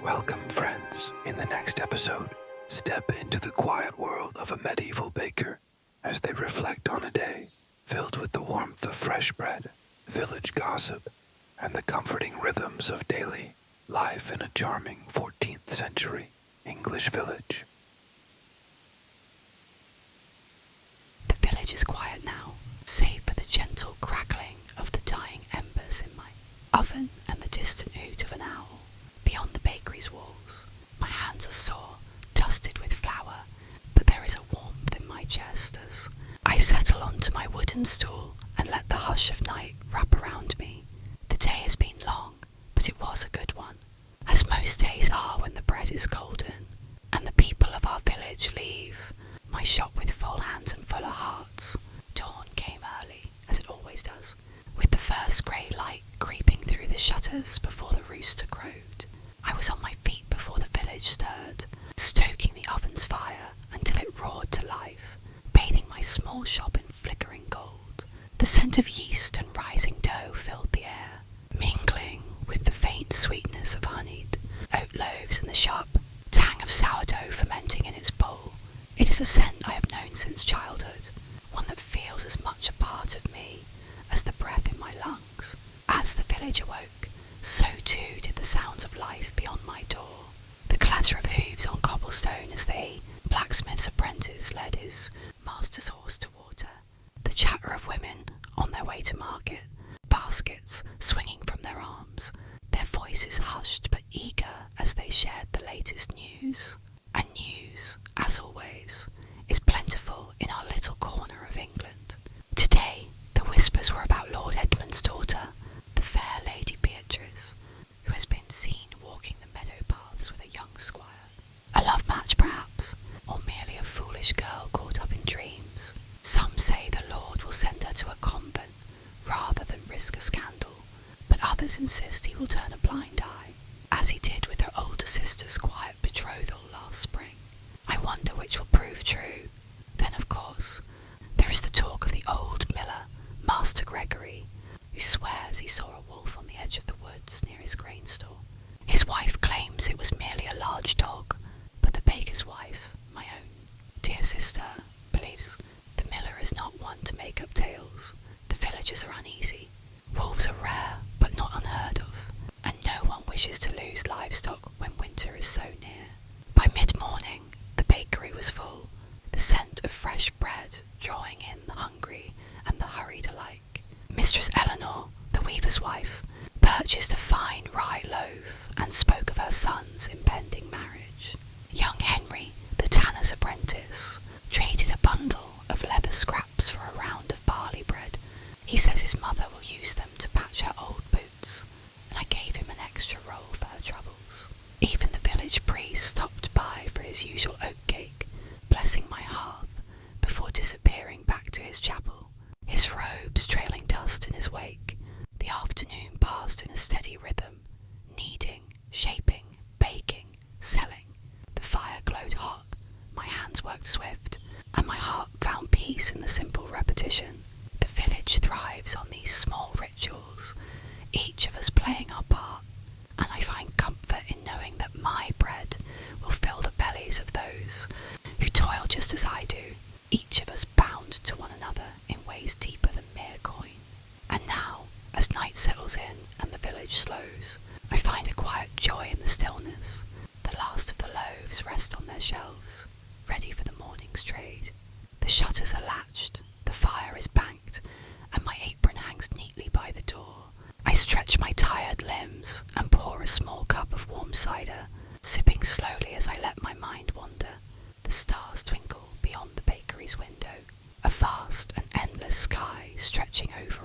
Welcome, friends. In the next episode, step into the quiet world of a medieval baker as they reflect on a day filled with the warmth of fresh bread, village gossip, and the comforting rhythms of daily life in a charming 14th century English village. The village is quiet now, save for the gentle crackling of the dying embers in my oven and the distant hoot of an owl. Beyond the bakery's walls, my hands are sore, dusted with flour, but there is a warmth in my chest as I settle onto my wooden stool and let the hush of night wrap around me. The day has been long, but it was a good one, as most days are when the bread is golden, and the people of our village leave my shop with full hands and fuller hearts. Dawn came early, as it always does, with the first grey light creeping through the shutters before the rooster crowed. I was on my feet before the village stirred, stoking the oven's fire until it roared to life, bathing my small shop in flickering gold. The scent of yeast and rising dough filled the air, mingling with the faint sweetness of honeyed oat loaves and the sharp tang of sourdough fermenting in its bowl. It is a scent I have known since childhood, one that feels as much a part of me as the breath in my lungs. As the village awoke, so too did the sounds of life beyond my door. The clatter of hooves on cobblestone as the blacksmith's apprentice led his master's horse to water. The chatter of women on their way to market, baskets swinging from their arms, their voices hushed but eager as they shared the latest news. And news, as always, is plentiful in our little corner of England. Today, the whispers were about Lord Edmund's daughter, the fair Lady Beatrice, who has been seen walking the meadow paths with a young squire. A love match, perhaps, or merely a foolish girl caught up in dreams. Some say the Lord will send her to a convent rather than risk a scandal, but others insist he will turn a blind eye, as he did with her older sister's quiet betrothal last spring. I wonder which will prove true. Then, of course, there is the talk of the old miller, Master Gregory, who swears he saw a wolf on the edge of the woods near his grain store. His wife claims it was merely a large dog, but the baker's wife, my own dear sister, believes the miller is not one to make up tales. The villagers are uneasy. Wolves are rare, but not unheard of, and no one wishes to lose livestock when winter is so near. By mid-morning, the bakery was full, the scent of fresh bread drawing in the hungry and the hurried alike. Mistress Eleanor, the weaver's wife, purchased a fine rye loaf and spoke of her son's impending marriage. Young Henry, the tanner's apprentice, traded a bundle of leather scraps for a round of barley bread. He says his mother will use them to patch her old boots, and I gave him an extra roll for her troubles. Even the village priest stopped by for his usual oat cake, blessing my hearth before disappearing back to his chapel, his robes trailing dust in his wake. The afternoon passed in a steady rhythm, kneading, shaping, baking, selling. The fire glowed hot, my hands worked swift, and my heart found peace in the simple repetition. The village thrives on these small rituals, each of us playing our part, and I find comfort in knowing that my bread will fill the bellies of those who toil just as I do, each of us bound to one another in ways deeper than mere coin. And now, as night settles in and the village slows, I find a quiet joy in the stillness. The last of the loaves rest on their shelves, ready for the morning's trade. The shutters are latched, the fire is banked, and my apron hangs neatly by the door. I stretch my tired limbs and pour a small cup of warm cider, sipping slowly as I let my mind wander. The stars twinkle beyond the bakery's window, a vast and endless sky stretching over